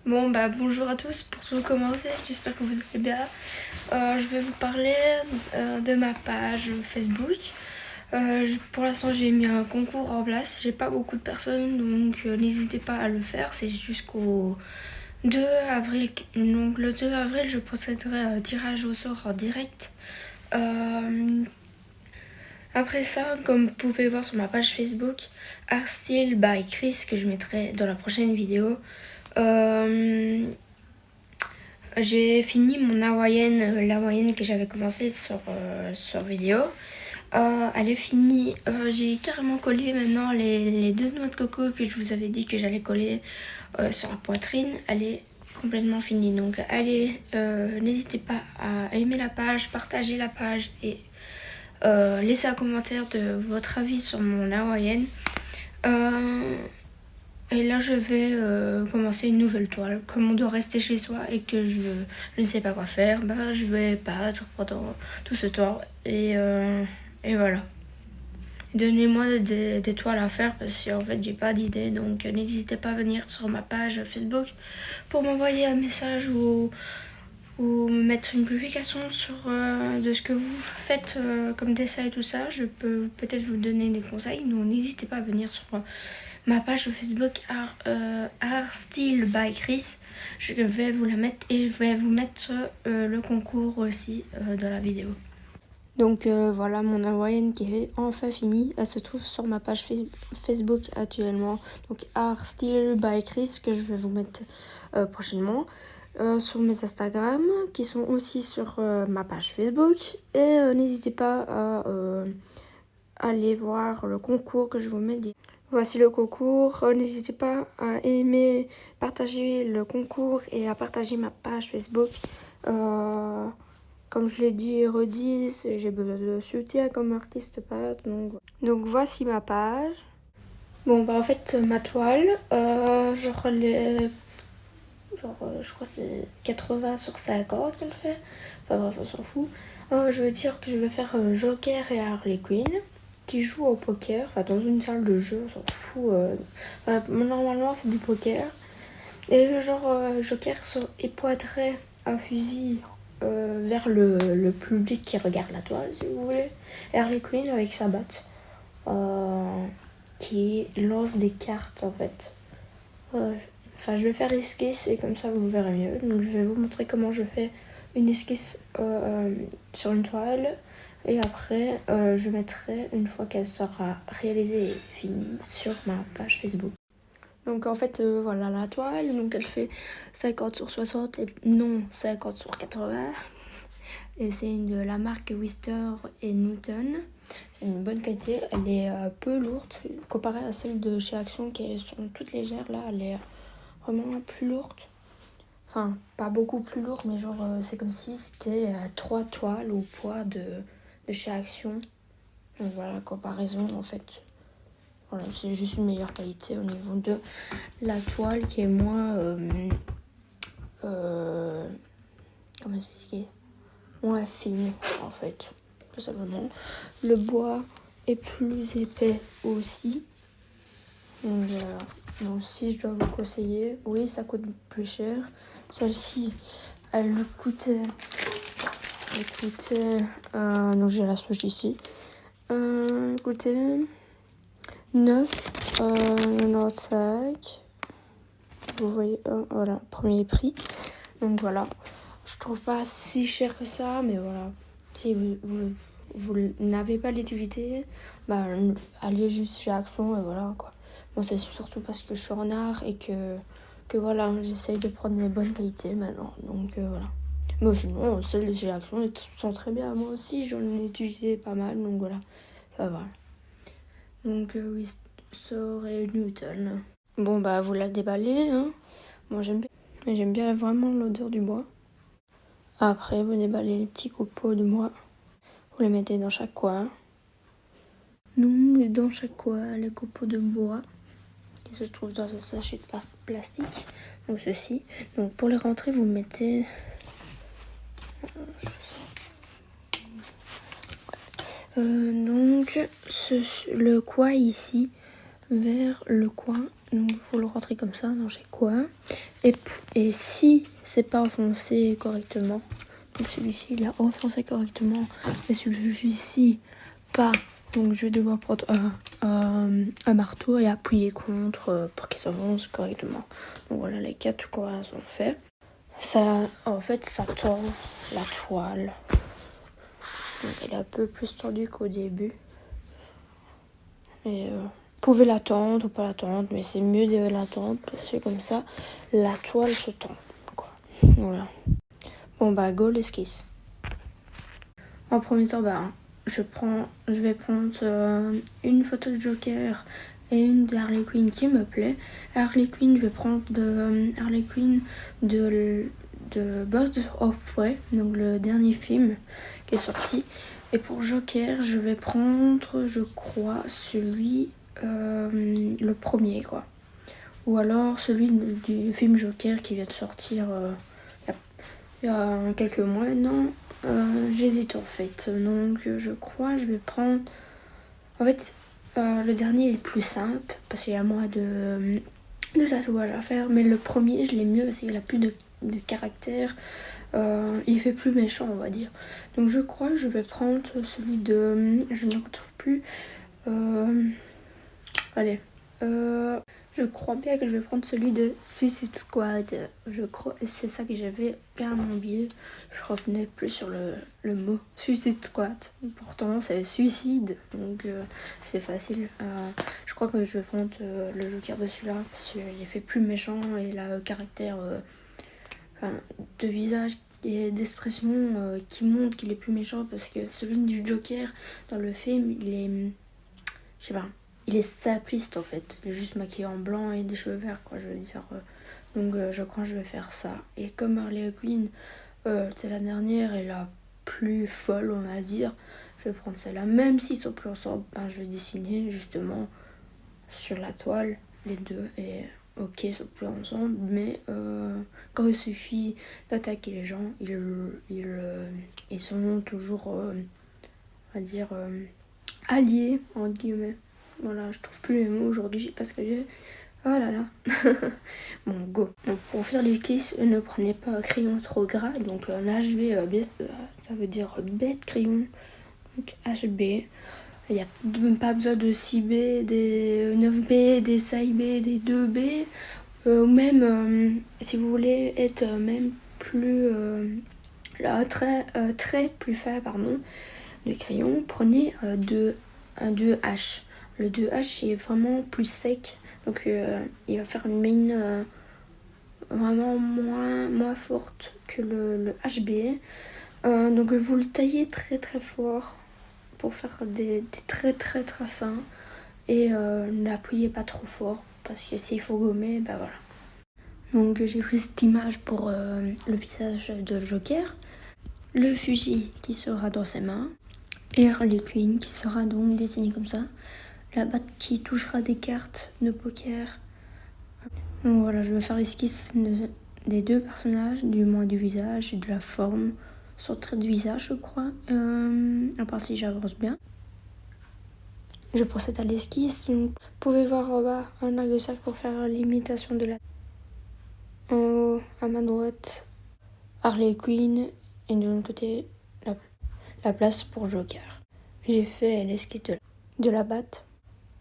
Bon bah bonjour à tous, pour tout commencer, j'espère que vous allez bien. Je vais vous parler de ma page Facebook. Pour l'instant j'ai mis un concours en place, j'ai pas beaucoup de personnes donc n'hésitez pas à le faire, c'est jusqu'au 2 avril. Donc le 2 avril je procéderai à un tirage au sort en direct. Après ça, comme vous pouvez voir sur ma page Facebook, Artstyle by Chris, que je mettrai dans la prochaine vidéo, j'ai fini mon hawaïenne, l'hawaïenne que j'avais commencé sur vidéo. Elle est finie. J'ai carrément collé maintenant les deux noix de coco que je vous avais dit que j'allais coller sur la poitrine. Elle est complètement finie. Donc allez, n'hésitez pas à aimer la page, partager la page et laisser un commentaire de votre avis sur mon hawaïenne. Et là, je vais commencer une nouvelle toile. Comme on doit rester chez soi et que je ne sais pas quoi faire, bah, je vais battre pendant tout ce temps. Et voilà. Donnez-moi des toiles à faire parce qu'en fait, j'ai pas d'idée. Donc, n'hésitez pas à venir sur ma page Facebook pour m'envoyer un message ou me mettre une publication de ce que vous faites comme dessin et tout ça. Je peux peut-être vous donner des conseils. Donc, n'hésitez pas à venir sur ma page Facebook Artstyle by Chris. Je vais vous la mettre et je vais vous mettre le concours aussi dans la vidéo. Donc voilà mon hawaïenne qui est enfin finie. Elle se trouve sur ma page Facebook actuellement. Donc Artstyle by Chris que je vais vous mettre prochainement. Sur mes Instagram qui sont aussi sur ma page Facebook. Et n'hésitez pas à aller voir le concours que je vous mets. Voici le concours. N'hésitez pas à aimer, partager le concours et à partager ma page Facebook. Comme je l'ai dit et redit, j'ai besoin de soutien comme artiste peintre. Donc voici ma page. Bon bah en fait ma toile, je crois que c'est 80 sur 50 qu'elle fait. Enfin bref, on s'en fout. Je veux dire que je vais faire Joker et Harley Quinn qui jouent au poker, enfin dans une salle de jeu, on s'en fout. Normalement c'est du poker. Et Joker époiterait un fusil vers le public qui regarde la toile, si vous voulez. Et Harley Quinn avec sa batte qui lance des cartes en fait. Enfin, je vais faire l'esquisse et comme ça vous verrez mieux. Donc je vais vous montrer comment je fais une esquisse sur une toile. Et après, je mettrai, une fois qu'elle sera réalisée et finie, sur ma page Facebook. Donc en fait, voilà la toile. Donc elle fait 50 sur 60 et non 50 sur 80. Et c'est de la marque Wister et Newton. C'est une bonne qualité. Elle est peu lourde comparée à celle de chez Action qui sont toutes légères. Là, elle est vraiment plus lourde. Enfin, pas beaucoup plus lourde, mais genre c'est comme si c'était 3 toiles au poids de chez Action. Donc voilà, comparaison en fait. Voilà, c'est juste une meilleure qualité au niveau de la toile qui est moins comment expliquer, moins fine en fait, tout simplement. Le bois est plus épais aussi. Donc voilà. Donc si je dois vous conseiller, oui ça coûte plus cher. Celle-ci, elle coûtait donc j'ai la swatch ici. Elle coûtait 9,95. Vous voyez, voilà, premier prix. Donc voilà, je trouve pas si cher que ça, mais voilà. Si vous n'avez pas l'utilité, bah allez juste chez Action et voilà quoi. Moi c'est surtout parce que je suis en art et que voilà, j'essaye de prendre des bonnes qualités maintenant. Donc voilà. Mais sinon, celles de chez Action elles sont très bien. Moi aussi j'en ai utilisé pas mal, donc voilà. Enfin voilà. Donc oui, Wister Newton. Bon bah vous la déballez, hein. Moi j'aime bien vraiment l'odeur du bois. Après vous déballez les petits copeaux de bois. Vous les mettez dans chaque coin. Donc dans chaque coin les copeaux de bois qui se trouvent dans un sachet de plastique. Donc ceci. Donc pour les rentrer vous mettez donc le coin ici. vers le coin. Donc il faut le rentrer comme ça dans chaque coin. Et si c'est pas enfoncé correctement, donc celui-ci il a enfoncé correctement et celui-ci pas, donc je vais devoir prendre un marteau et appuyer contre pour qu'il s'enfonce correctement. Donc voilà, les 4 coins sont faits. Ça, en fait, ça tord la toile. Donc, elle est un peu plus tordue qu'au début. Et vous pouvez l'attendre ou pas l'attendre, mais c'est mieux de l'attendre parce que comme ça, la toile se tend, quoi. Voilà. Bon bah go l'esquisse. En premier temps, je vais prendre une photo de Joker et une de Harley Quinn qui me plaît. Harley Quinn, je vais prendre Harley Quinn de Birds of Prey, donc le dernier film qui est sorti. Et pour Joker, je vais prendre, je crois, celui le premier, quoi. Ou alors celui du film Joker qui vient de sortir il y a quelques mois maintenant. J'hésite en fait. Donc je crois je vais prendre... En fait, le dernier est le plus simple parce qu'il y a moins de tatouages à faire. Mais le premier, je l'aime mieux parce qu'il a plus de caractère. Il fait plus méchant, on va dire. Donc je crois que je vais prendre celui de... Je ne retrouve plus. Allez. Je crois bien que je vais prendre celui de Suicide Squad. Je crois, c'est ça que j'avais carrément oublié. Je revenais plus sur le mot Suicide Squad. Pourtant, c'est suicide, donc c'est facile. Je crois que je vais prendre le Joker de celui-là parce qu'il fait plus méchant et il a un caractère de visage et d'expression qui montre qu'il est plus méchant parce que celui du Joker dans le film, il est, je sais pas. Il est simpliste en fait, il est juste maquillé en blanc et des cheveux verts, quoi, je veux dire. Donc je crois que je vais faire ça. Et comme Harley Quinn, c'est la dernière et la plus folle, on va dire, je vais prendre celle-là. Même s'ils sont plus ensemble, je vais dessiner justement sur la toile les deux. Et ok, ils sont plus ensemble, mais quand il suffit d'attaquer les gens, ils sont toujours, on va dire, alliés, entre guillemets. Voilà, je trouve plus les mots aujourd'hui parce que j'ai... Oh là là. Bon, go. Donc, pour faire l'esquisse, ne prenez pas un crayon trop gras. Donc là, je vais... ça veut dire bête crayon. Donc HB. Il n'y a même pas besoin de 6B, des 9B, des 5B, des 2B. Ou même, si vous voulez être même plus... très plus fin, pardon, de crayon, prenez un 2H. Le 2H est vraiment plus sec, donc il va faire une mine vraiment moins forte que le HB. Donc vous le taillez très très fort pour faire des traits très très fins et ne l'appuyez pas trop fort parce que s'il faut gommer, voilà. Donc j'ai pris cette image pour le visage de Joker, le fusil qui sera dans ses mains et Harley Quinn qui sera donc dessiné comme ça. La batte qui touchera des cartes de poker. Donc voilà, je vais faire l'esquisse des deux personnages, du moins du visage et de la forme. Sur trait de visage, je crois. À part si j'avance bien. Je procède à l'esquisse. Donc, vous pouvez voir en bas un arc de cercle pour faire l'imitation de la... En haut, à ma droite, Harley Quinn. Et de l'autre côté, la place pour Joker. J'ai fait l'esquisse de la batte.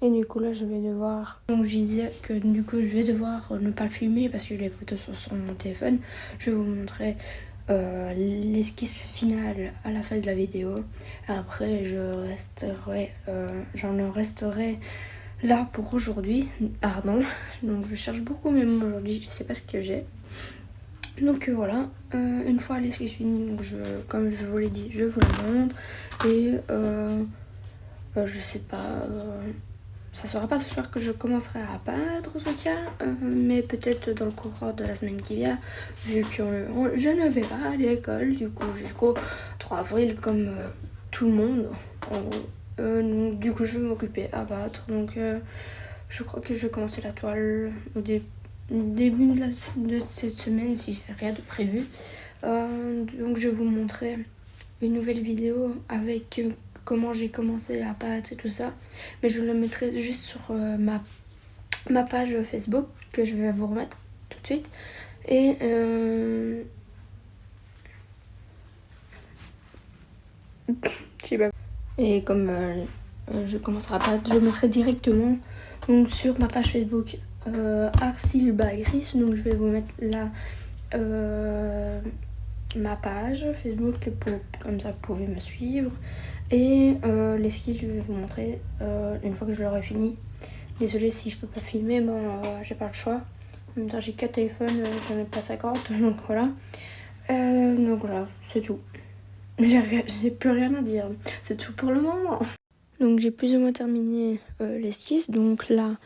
Et du coup là je vais devoir... Donc je disais que du coup je vais devoir ne pas le filmer parce que les photos sont sur mon téléphone. Je vais vous montrer l'esquisse finale à la fin de la vidéo. Après j'en resterai là pour aujourd'hui. Pardon. Donc je cherche beaucoup mes mots aujourd'hui, je sais pas ce que j'ai. Donc voilà, une fois l'esquisse finie, donc comme je vous l'ai dit, je vous la montre. Et je sais pas... ça sera pas ce soir que je commencerai à peindre en tout cas, mais peut-être dans le courant de la semaine qui vient, vu que je ne vais pas à l'école du coup jusqu'au 3 avril comme tout le monde. Donc, du coup je vais m'occuper à battre, donc je crois que je vais commencer la toile au début de cette semaine si j'ai rien de prévu. Donc je vais vous montrer une nouvelle vidéo avec comment j'ai commencé à pâte et tout ça. Mais je le mettrai juste sur ma page Facebook que je vais vous remettre tout de suite. Et je sais pas. Et comme je commencerai à pâte, je le mettrai directement donc sur ma page Facebook Arcil by Chris. Donc je vais vous mettre là ma page Facebook comme ça vous pouvez me suivre. Et l'esquisse je vais vous montrer une fois que je l'aurai fini. Désolée si je peux pas filmer, bon j'ai pas le choix. En même temps j'ai 4 téléphones, j'en ai pas 50, donc voilà. Donc voilà, c'est tout. J'ai plus rien à dire, c'est tout pour le moment. Donc j'ai plus ou moins terminé l'esquisse. Donc là,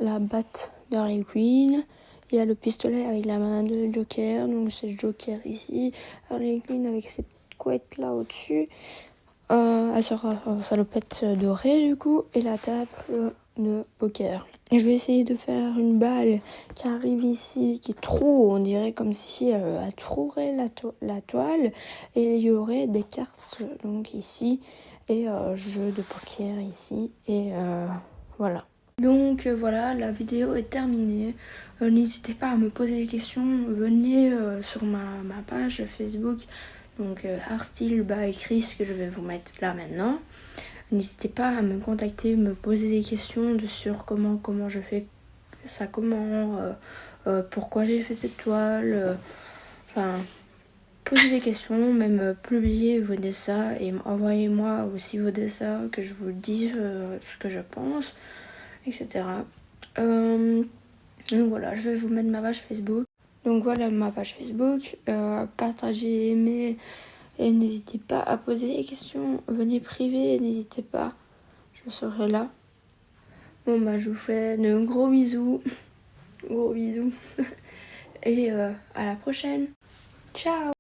la batte d'Harley Quinn. Il y a le pistolet avec la main de Joker. Donc c'est Joker ici. Harley Quinn avec ses couettes là au-dessus. Elle sera salopette dorée du coup. Et la table de poker. Et je vais essayer de faire une balle qui arrive ici, qui est trop, on dirait comme si elle trouerait la toile. Et il y aurait des cartes donc ici. Et jeu de poker ici. Et voilà. Donc voilà, la vidéo est terminée. N'hésitez pas à me poser des questions. Venez sur ma page Facebook, donc Artstyle by Chris, que je vais vous mettre là maintenant. N'hésitez pas à me contacter, me poser des questions sur comment je fais ça, pourquoi j'ai fait cette toile. Enfin, posez des questions, même publiez vos dessins et envoyez-moi aussi vos dessins, que je vous dise ce que je pense, etc. Donc voilà, je vais vous mettre ma page Facebook. Donc voilà ma page Facebook. Partagez, aimez et n'hésitez pas à poser des questions. Venez privé, n'hésitez pas. Je serai là. Bon bah je vous fais de gros bisous. Gros bisous. Et à la prochaine. Ciao.